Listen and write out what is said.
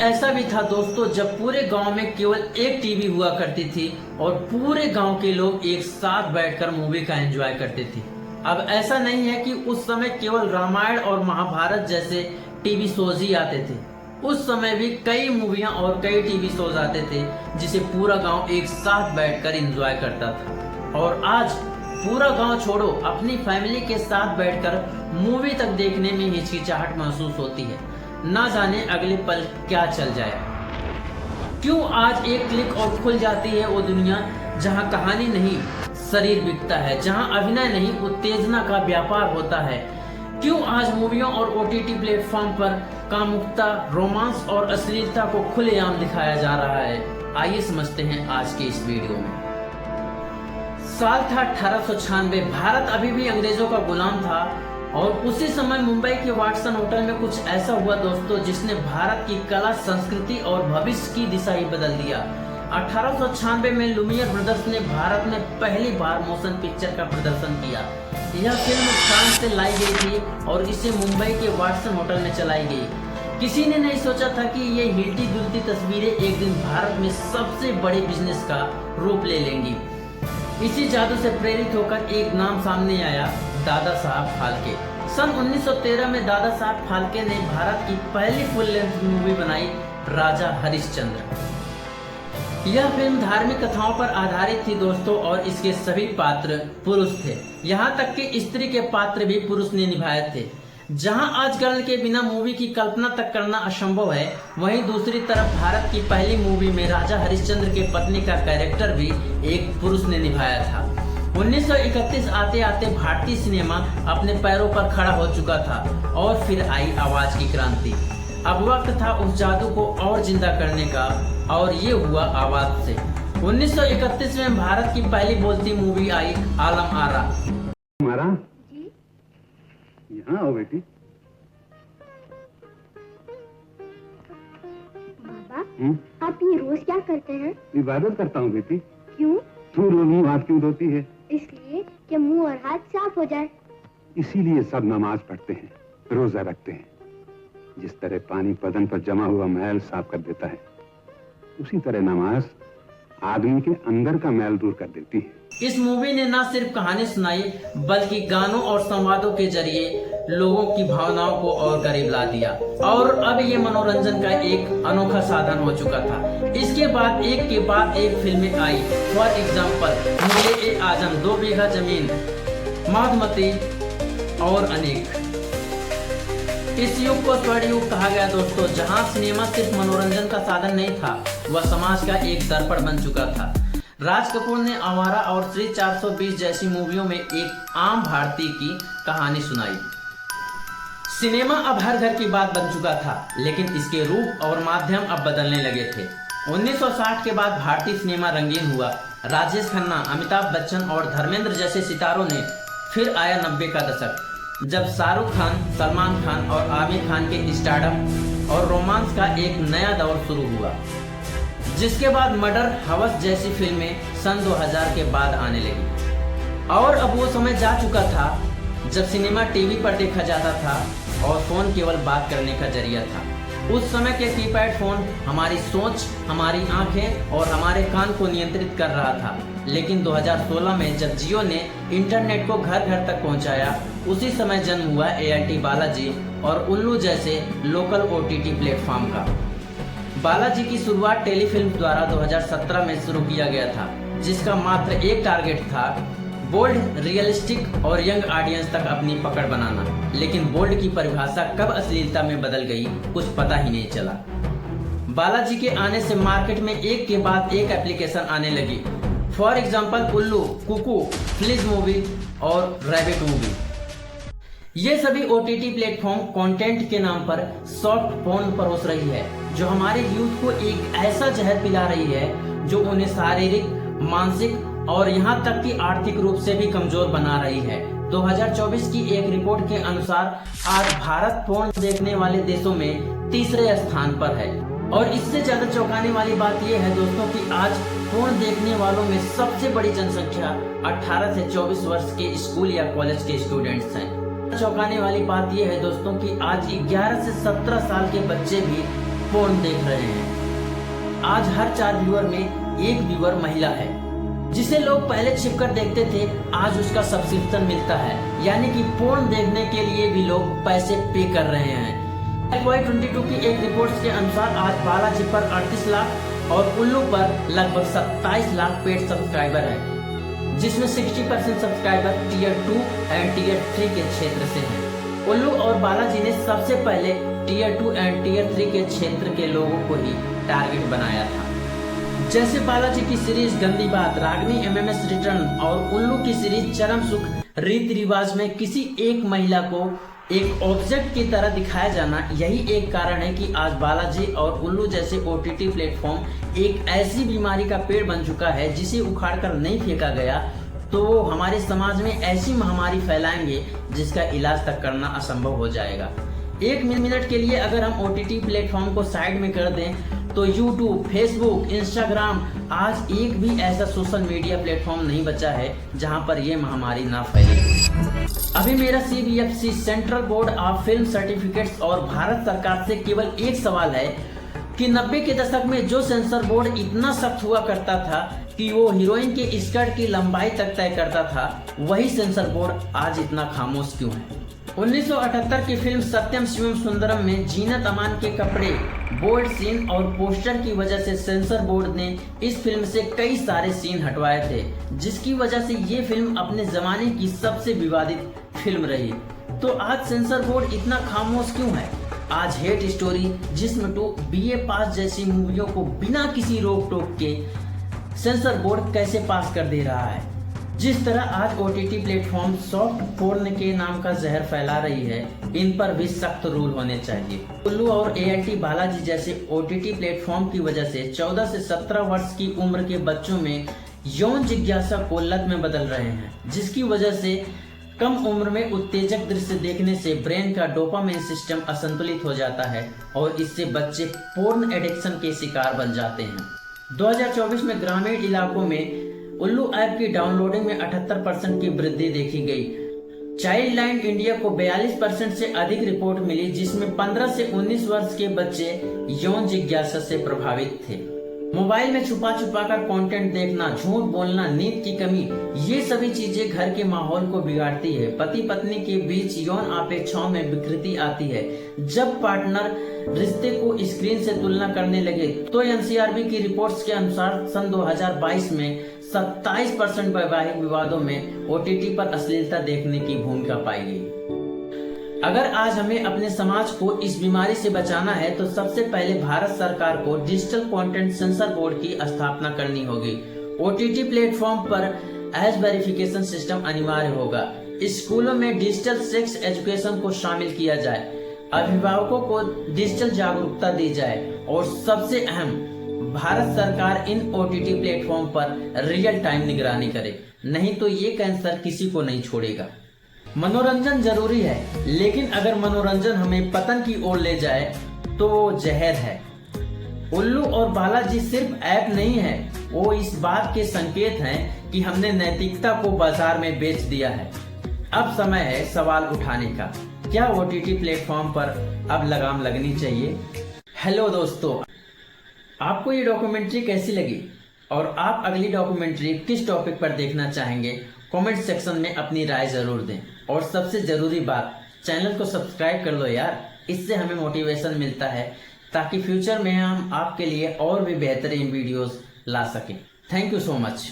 ऐसा भी था दोस्तों जब पूरे गांव में केवल एक टीवी हुआ करती थी और पूरे गांव के लोग एक साथ बैठकर मूवी का एंजॉय करते थे। अब ऐसा नहीं है कि उस समय केवल रामायण और महाभारत जैसे टीवी शोज ही आते थे। उस समय भी कई मूवियां और कई टीवी शोज आते थे जिसे पूरा गांव एक साथ बैठकर एंजॉय करता था। और आज पूरा गांव छोड़ो, अपनी फैमिली के साथ बैठकर मूवी तक देखने में हिचकिचाहट महसूस होती है। ना जाने अगले पल क्या चल जाए। क्यों आज एक क्लिक और खुल जाती है वो दुनिया जहां कहानी नहीं शरीर बिकता है, जहां अभिनय नहीं उत्तेजना का व्यापार होता है। क्यों आज मूवियों और ओटीटी प्लेटफॉर्म पर कामुकता, रोमांस और अश्लीलता को खुलेआम दिखाया जा रहा है। आइए समझते हैं आज के इस वीडियो में। साल था 1896। भारत अभी भी अंग्रेजों का गुलाम था और उसी समय मुंबई के वाटसन होटल में कुछ ऐसा हुआ दोस्तों जिसने भारत की कला, संस्कृति और भविष्य की दिशा ही बदल दिया। 1896 में लुमियर ब्रदर्स ने भारत में पहली बार मोशन पिक्चर का प्रदर्शन किया। यह फिल्म फ्रांस से लाई गई थी और इसे मुंबई के वाटसन होटल में चलाई गई। किसी ने नहीं सोचा था कि ये हिलती डुलती तस्वीरें एक दिन भारत में सबसे बड़े बिजनेस का रूप ले लेंगी। इसी जादू से प्रेरित होकर एक नाम सामने आया, दादा साहब फाल्के। सन 1913 में दादा साहब फाल्के ने भारत की पहली फुल लेंथ मूवी बनाई, राजा हरिश्चंद्र। यह फिल्म धार्मिक कथाओं पर आधारित थी दोस्तों और इसके सभी पात्र पुरुष थे। यहाँ तक कि स्त्री के पात्र भी पुरुष ने निभाए थे। जहां आज गर्ल के बिना मूवी की कल्पना तक करना असंभव है, वहीं दूसरी तरफ भारत की पहली मूवी में राजा हरिश्चंद्र के पत्नी का कैरेक्टर भी एक पुरुष ने निभाया था। 1931 आते आते भारतीय सिनेमा अपने पैरों पर खड़ा हो चुका था और फिर आई आवाज की क्रांति। अब वक्त था उस जादू को और जिंदा करने का और ये हुआ आवाज से। 1931 में भारत की पहली बोलती मूवी आई, आलम आरा। हमारा यहाँ आओ बेटी। बाबा, आप ये रोज क्या करते हैं? इबादत करता हूँ बेटी। क्यों? तू रोनी हाथ क्यों धोती है? इसलिए कि मुंह और हाथ साफ हो जाए। इसीलिए सब नमाज पढ़ते हैं, रोजा रखते हैं। जिस तरह पानी बदन पर जमा हुआ मैल साफ कर देता है, उसी तरह नमाज आदमी के अंदर का मैल दूर कर देती है। इस मूवी ने न सिर्फ कहानी सुनाई बल्कि गानों और संवादों के जरिए लोगों की भावनाओं को और करीब ला दिया और अब ये मनोरंजन का एक अनोखा साधन हो चुका था। इसके बाद एक के बाद एक फिल्में आई। फॉर एग्जाम्पल, मूल-ए-आजम, 2 बीघा जमीन, मधुमती और अनेक। इस युग को स्वर्ण युग कहा गया दोस्तों, जहां सिनेमा सिर्फ मनोरंजन का साधन नहीं था, वह समाज का एक दर्पण बन चुका था। राज कपूर ने आवारा और श्री 420 जैसी मूवियों में एक आम भारतीय की कहानी सुनाई। सिनेमा अब हर घर की बात बन चुका था, लेकिन इसके रूप और माध्यम अब बदलने लगे थे। 1960 के बाद भारतीय सिनेमा रंगीन हुआ। राजेश खन्ना, अमिताभ बच्चन और धर्मेंद्र जैसे सितारों ने फिर आया 90 का दशक, जब शाहरुख खान, सलमान खान और आमिर खान के स्टारडम और रोमांस का एक नया दौर शुरू हुआ, जिसके बाद मर्डर, हवस जैसी फिल्में सन 2000 के बाद आने लगी। और अब वो समय जा चुका था जब सिनेमा टीवी पर देखा जाता था और फोन केवल बात करने का जरिया था। उस समय के कीपैड फोन हमारी सोच, हमारी आंखें और हमारे कान को नियंत्रित कर रहा था। लेकिन 2016 में जब जियो ने इंटरनेट को घर घर तक पहुंचाया, उसी समय जन्म हुआ ART बालाजी और उल्लू जैसे लोकल OTT प्लेटफॉर्म का। बालाजी की शुरुआत टेलीफिल्म द्वारा 2017 में शुरू किया गया था, जिसका मात्र एक टारगेट था, बोल्ड, रियलिस्टिक और यंग ऑडियंस तक अपनी पकड़ बनाना। लेकिन बोल्ड की परिभाषा कब अश्लीलता में बदल गई, कुछ पता ही नहीं चला। बालाजी के आने से मार्केट में एक के बाद एक एप्लीकेशन आने लगी। फॉर एग्जाम्पल, उल्लू, कुकू, फ्लिज मूवी और रैबिट मूवी। ये सभी OTT प्लेटफॉर्म कंटेंट के नाम पर सॉफ्ट पोर्न परोस रही है, जो हमारे यूथ को एक ऐसा जहर पिला रही है जो उन्हें शारीरिक, मानसिक और यहाँ तक कि आर्थिक रूप से भी कमजोर बना रही है। 2024 की एक रिपोर्ट के अनुसार आज भारत पोर्न देखने वाले देशों में तीसरे स्थान पर है। और इससे ज्यादा चौंकाने वाली बात यह है दोस्तों कि आज पोर्न देखने वालों में सबसे बड़ी जनसंख्या 18 से 24 वर्ष के स्कूल या कॉलेज के स्टूडेंट्स हैं। चौंकाने वाली बात यह है दोस्तों कि आज 11 से 17 साल के बच्चे भी पोर्न देख रहे हैं। आज हर 4 व्यूअर में 1 व्यूअर महिला है। जिसे लोग पहले छिपकर देखते थे, आज उसका सब्सक्रिप्शन मिलता है, यानी कि पोर्न देखने के लिए भी लोग पैसे पे कर रहे हैं। FY22 की एक रिपोर्ट के अनुसार आज बालाजी पर 38 लाख और उल्लू पर लगभग 27 लाख पेड सब्सक्राइबर हैं, जिसमें 60% सब्सक्राइबर टीयर 2 एंड टीयर 3 के क्षेत्र से हैं। उल्लू और बालाजी ने सबसे पहले टीयर 2 एंड टीयर 3 के क्षेत्र के लोगों को ही टारगेट बनाया था। जैसे बालाजी की सीरीज गंदी बात, रागनी MMS रिटर्न और उल्लू की सीरीज चरम सुख रीति रिवाज में किसी एक महिला को एक ऑब्जेक्ट की तरह दिखाया जाना, यही एक कारण है कि आज बालाजी और उल्लू जैसे OTT प्लेटफॉर्म एक ऐसी बीमारी का पेड़ बन चुका है जिसे उखाड़कर नहीं फेंका गया तो वो हमारे समाज में ऐसी महामारी फैलाएंगे जिसका इलाज तक करना असंभव हो जाएगा। 1 मिनट के लिए अगर हम OTT प्लेटफॉर्म को साइड में कर दें तो YouTube, Facebook, Instagram, आज एक भी ऐसा सोशल मीडिया प्लेटफॉर्म नहीं बचा है जहां पर यह महामारी ना फैले। अभी मेरा CBFC central board of film certificates और भारत सरकार से केवल एक सवाल है कि 90 के दशक में जो सेंसर बोर्ड इतना सख्त हुआ करता था कि वो हीरोइन के स्कर्ट की लंबाई तक तय करता था, वही सेंसर बोर्ड आज इतना खामोश क्यों है। 1978 की फिल्म सत्यम शिवम सुंदरम में जीनत अमान के कपड़े, बोल्ड सीन और पोस्टर की वजह से सेंसर बोर्ड ने इस फिल्म से कई सारे सीन हटवाए थे, जिसकी वजह से ये फिल्म अपने जमाने की सबसे विवादित फिल्म रही। तो आज सेंसर बोर्ड इतना खामोश क्यों है? आज हेट स्टोरी, जिस्म 2, BA पास जैसी मूवियों को बिना किसी रोक टोक के सेंसर बोर्ड कैसे पास कर दे रहा है? जिस तरह आज OTT प्लेटफॉर्म सॉफ्ट पोर्न के नाम का जहर फैला रही है, इन पर भी सख्त रूल होने चाहिए। उल्लू और AIT बालाजी जैसे OTT प्लेटफॉर्म की वजह से 14 से 17 वर्ष की उम्र के बच्चों में यौन जिज्ञासा को लत में बदल रहे हैं, जिसकी वजह से कम उम्र में उत्तेजक दृश्य देखने से ब्रेन का डोपामाइन सिस्टम असंतुलित हो जाता है और इससे बच्चे पोर्न एडिक्शन के शिकार बन जाते हैं। 2024 में ग्रामीण इलाकों में उल्लू ऐप की डाउनलोडिंग में 78% की वृद्धि देखी गई। चाइल्ड लाइन इंडिया को 42% से अधिक रिपोर्ट मिली, जिसमें 15 से 19 वर्ष के बच्चे यौन जिज्ञासा से प्रभावित थे। मोबाइल में छुपा कर कंटेंट देखना, झूठ बोलना, नींद की कमी, ये सभी चीजें घर के माहौल को बिगाड़ती है। पति पत्नी के बीच यौन अपेक्षाओं में विकृति आती है। जब पार्टनर रिश्ते को स्क्रीन से तुलना करने लगे तो NCRB की रिपोर्ट्स के अनुसार सन 2022 में 27% वैवाहिक विवादों में OTT पर अश्लीलता देखने की भूमिका पाई गई। अगर आज हमें अपने समाज को इस बीमारी से बचाना है तो सबसे पहले भारत सरकार को डिजिटल कंटेंट सेंसर बोर्ड की स्थापना करनी होगी। OTT प्लेटफॉर्म पर एज वेरिफिकेशन सिस्टम अनिवार्य होगा। स्कूलों में डिजिटल सेक्स एजुकेशन को शामिल किया जाए, अभिभावकों को डिजिटल जागरूकता दी जाए और सबसे अहम, भारत सरकार इन OTT प्लेटफॉर्म पर रियल टाइम निगरानी करे, नहीं तो ये कैंसर किसी को नहीं छोड़ेगा। मनोरंजन जरूरी है, लेकिन अगर मनोरंजन हमें पतन की ओर ले जाए तो वो जहर है। उल्लू और बालाजी सिर्फ ऐप नहीं है, वो इस बात के संकेत हैं कि हमने नैतिकता को बाजार में बेच दिया है। अब समय है सवाल उठाने का, क्या OTT प्लेटफॉर्म पर अब लगाम लगनी चाहिए? हेलो दोस्तों, आपको ये डॉक्यूमेंट्री कैसी लगी और आप अगली डॉक्यूमेंट्री किस टॉपिक पर देखना चाहेंगे? कमेंट सेक्शन में अपनी राय जरूर दें और सबसे जरूरी बात, चैनल को सब्सक्राइब कर लो यार, इससे हमें मोटिवेशन मिलता है ताकि फ्यूचर में हम आपके लिए और भी बेहतरीन वीडियोस ला सकें। Thank you so much.